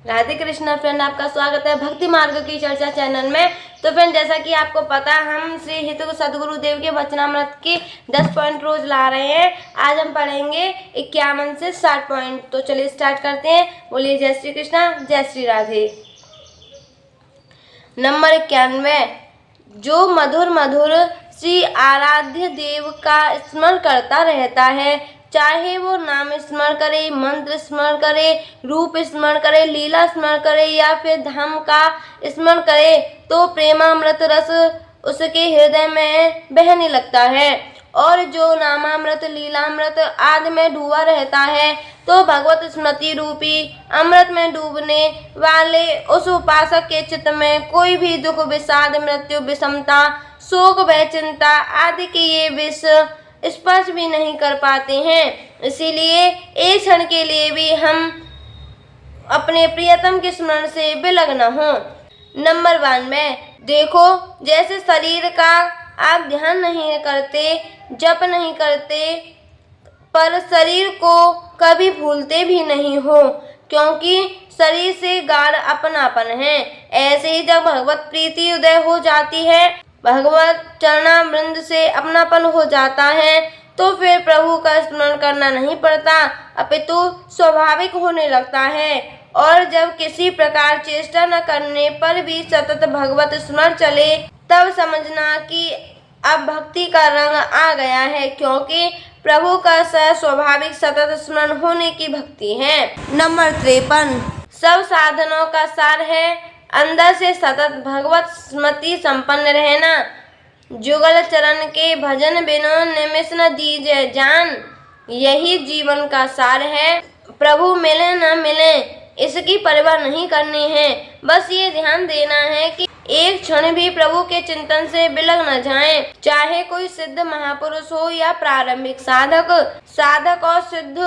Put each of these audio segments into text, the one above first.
Radhe Krishna friend, आपका स्वागत है भक्ति मार्ग की चर्चा चैनल में। तो फ्रेंड, जैसा कि आपको पता है, हम श्री हित सदगुरुदेव के वचनामृत के 10 पॉइंट रोज ला रहे हैं। आज हम पढ़ेंगे 51 से 60 पॉइंट। तो चलिए स्टार्ट करते हैं। बोलिए जय श्री कृष्णा, जय श्री राधे। नंबर 91, जो मधुर मधुर श्री आराध्य देव का स्मरण करता रहता है, चाहे वो नाम स्मरण करे, मंत्र स्मरण करे, रूप स्मरण करे, लीला स्मरण करे या फिर धाम का स्मरण करे, तो प्रेमामृत रस उसके हृदय में बहने लगता है। और जो नामामृत लीलामृत आदि में डूबा रहता है, तो भगवत स्मृति रूपी अमृत में डूबने वाले उस उपासक के चित्त में कोई भी दुख, विषाद, मृत्यु, विषमता, शोक, भय, चिंता आदि के ये विष स्पर्श भी नहीं कर पाते हैं। इसीलिए एक क्षण के लिए भी हम अपने प्रियतम के स्मरण से विलग्न हो। नंबर 92, देखो जैसे शरीर का आप ध्यान नहीं करते, जप नहीं करते, पर शरीर को कभी भूलते भी नहीं हो, क्योंकि शरीर से गाढ़ अपनापन है। ऐसे ही जब भगवत प्रीति उदय हो जाती है, भगवत चरणामृत से अपनापन हो जाता है, तो फिर प्रभु का स्मरण करना नहीं पड़ता, अपितु स्वाभाविक होने लगता है। और जब किसी प्रकार चेष्टा न करने पर भी सतत भगवत स्मरण चले, तब समझना कि अब भक्ति का रंग आ गया है, क्योंकि प्रभु का स्वाभाविक सतत स्मरण होने की भक्ति है। नंबर 53, सब साधनों का सार है अंदर से सतत भगवत स्मृति संपन्न रहना। जुगल चरण के भजन बिनु निमिष न दीजे जान, यही जीवन का सार है। प्रभु मिले न मिले इसकी परवाह नहीं करनी है, बस ये ध्यान देना है कि एक क्षण भी प्रभु के चिंतन से बिलग न जाएं। चाहे कोई सिद्ध महापुरुष हो या प्रारंभिक साधक, साधक और सिद्ध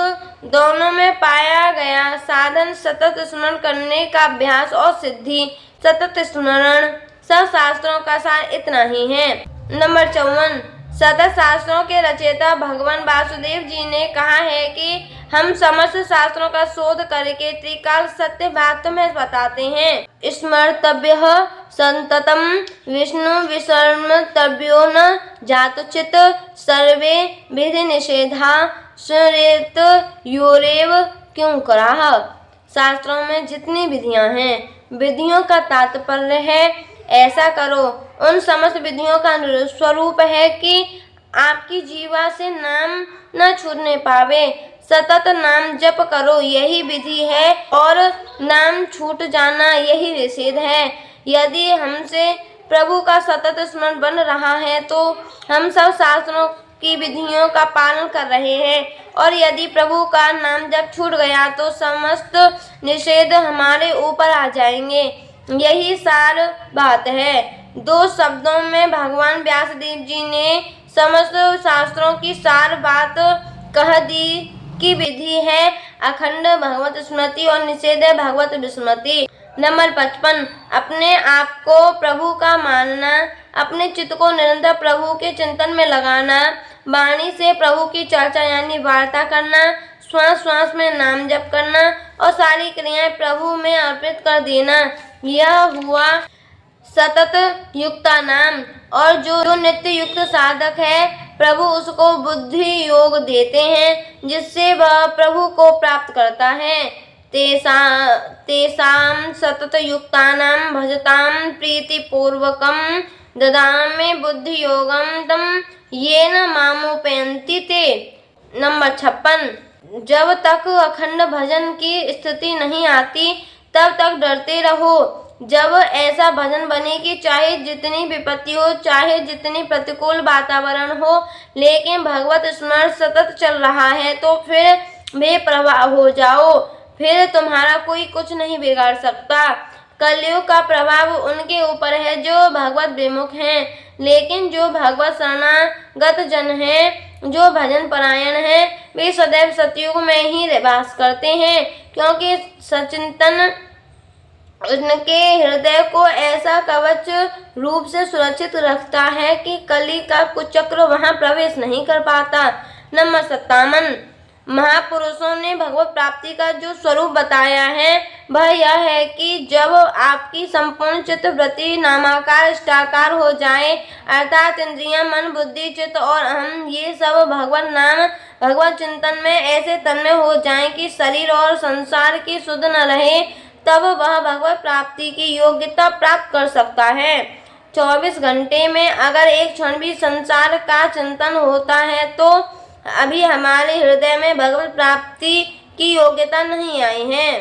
दोनों में पाया गया साधन सतत स्मरण करने का अभ्यास और सिद्धि, सतत स्मरण। सब शास्त्रों का सार इतना ही है। नंबर 54, सतत शास्त्रों के रचयिता भगवान वासुदेव जी ने कहा है कि हम समस्त शास्त्रों का शोध करके त्रिकाल सत्य बात तुम्हें बताते हैं। स्मर्तव्यः संततम विष्णु विस्मर्तव्यो न जातुचित, सर्वे विधि निषेधा सुरेत योरेव क्यों कराह। शास्त्रों में जितनी विधियां हैं, विधियों का तात्पर्य है ऐसा करो। उन समस्त विधियों का स्वरूप है कि आपकी जीवा से नाम न छूटने पावे। सतत नाम जप करो, यही विधि है, और नाम छूट जाना यही निषेध है। यदि हमसे प्रभु का सतत स्मरण बन रहा है, तो हम सब शास्त्रों की विधियों का पालन कर रहे हैं, और यदि प्रभु का नाम जप छूट गया तो समस्त निषेध हमारे ऊपर आ जाएंगे। यही सार बात है। 2 शब्दों में भगवान व्यासदेव जी ने समस्त शास्त्रों की सार बात कह दी की विधि है अखंड भगवत स्मृति और निषेध है भगवत विस्मृति। नंबर 55, अपने आप को प्रभु का मानना, अपने चित्त को निरंतर प्रभु के चिंतन में लगाना, वाणी से प्रभु की चर्चा यानी वार्ता करना, श्वास श्वास में नाम जप करना और सारी क्रियाएं प्रभु में अर्पित कर देना, यह हुआ सतत युक्ता नाम। और जो नित्य युक्त साधक है, प्रभु उसको बुद्धि योग देते हैं, जिससे वह प्रभु को प्राप्त करता है। तेसाम सतत युक्तानां भजतां प्रीतिपूर्वकं ददामि बुद्धि योगं तम येन मामुपैन्ति ते। नंबर 56, जब तक अखंड भजन की स्थिति नहीं आती, तब तक डरते रहो। जब ऐसा भजन बने कि चाहे जितनी विपत्ति हो, चाहे जितनी प्रतिकूल वातावरण हो, लेकिन भगवत स्मरण सतत चल रहा है, तो फिर बेप्रवाह हो जाओ, फिर तुम्हारा कोई कुछ नहीं बिगाड़ सकता। कलयुग का प्रभाव उनके ऊपर है जो भगवत विमुख हैं, लेकिन जो भगवत शरणागत जन हैं, जो भजन परायण हैं, वे सदैव सतयुग में ही वास करते हैं, क्योंकि सचिंतन उनके हृदय को ऐसा कवच रूप से सुरक्षित रखता है कि कली का कुचक्र वहां प्रवेश नहीं कर पाता। नंबर 57, महापुरुषों ने भगवत प्राप्ति का जो स्वरूप बताया है वह यह है कि जब आपकी संपूर्ण चित्त वृत्ति नामाकार इष्टाकार हो जाए, अर्थात इंद्रियां, मन, बुद्धि, चित्त और अहम ये सब भगवत नाम भगवत चिंतन में ऐसे तन्मय हो जाएं कि शरीर और संसार की सुध न रहे, तब वह भगवत प्राप्ति की योग्यता प्राप्त कर सकता है। 24 घंटे में अगर एक क्षण भी संसार का चिंतन होता है तो अभी हमारे हृदय में भगवत प्राप्ति की योग्यता नहीं आई है।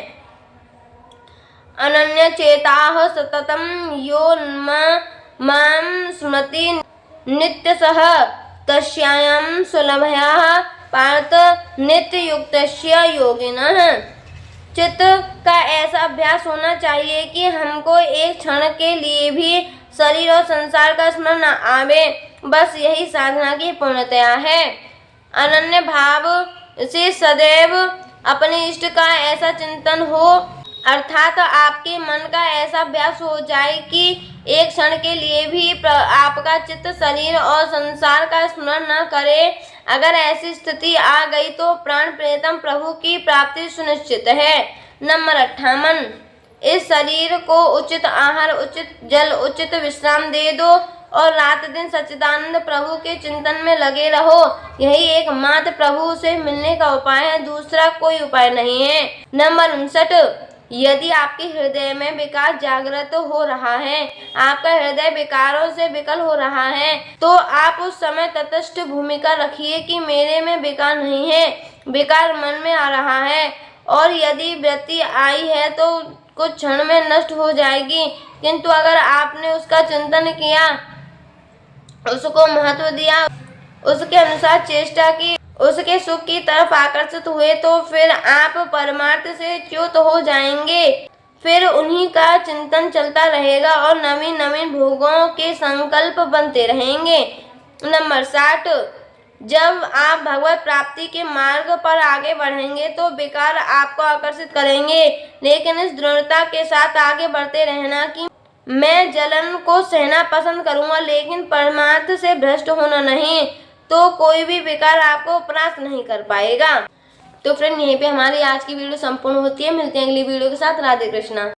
अनन्य चेताः सततम यो मां स्मृति नित्यसः तस्यां सुलभया पार्थ नित्य युक्तस्य योगिनः। चित्त का ऐसा अभ्यास होना चाहिए कि हमको एक क्षण के लिए भी शरीर और संसार का स्मरण न आवे, बस यही साधना की पूर्णतया है। अनन्य भाव से सदैव अपने इष्ट का ऐसा चिंतन हो, अर्थात आपके मन का ऐसा अभ्यास हो जाए कि एक क्षण के लिए भी आपका चित्त शरीर और संसार का स्मरण न करे। अगर ऐसी स्थिति आ गई तो प्राण प्रियतम प्रभु की प्राप्ति सुनिश्चित है। नंबर 58, इस शरीर को उचित आहार, उचित जल, उचित विश्राम दे दो और रात दिन सच्चिदानंद प्रभु के चिंतन में लगे रहो। यही एकमात्र प्रभु से मिलने का उपाय है, दूसरा कोई उपाय नहीं है। नंबर 59, यदि आपके हृदय में विकार जागृत हो रहा है, आपका हृदय विकारों से विकल हो रहा है, तो आप उस समय तटस्थ भूमिका रखिए कि मेरे में विकार नहीं है, विकार मन में आ रहा है, और यदि वृत्ति आई है तो कुछ क्षण में नष्ट हो जाएगी, किंतु अगर आपने उसका चिंतन किया, उसको महत्व दिया, उसके अनुसार चेष्टा की, उसके सुख की तरफ आकर्षित हुए, तो फिर आप परमार्थ से च्युत हो जाएंगे। फिर उन्हीं का चिंतन चलता रहेगा और नवीन नवीन भोगों के संकल्प बनते रहेंगे। नंबर 60, जब आप भगवत प्राप्ति के मार्ग पर आगे बढ़ेंगे तो विकार आपको आकर्षित करेंगे, लेकिन इस दृढ़ता के साथ आगे बढ़ते रहना कि मैं जलन को सहना पसंद करूंगा लेकिन परमार्थ से भ्रष्ट होना नहीं, तो कोई भी विकार आपको परास्त नहीं कर पाएगा। तो फ्रेंड, यहीं पे हमारी आज की वीडियो संपूर्ण होती है। मिलते हैं अगली वीडियो के साथ। राधे कृष्णा।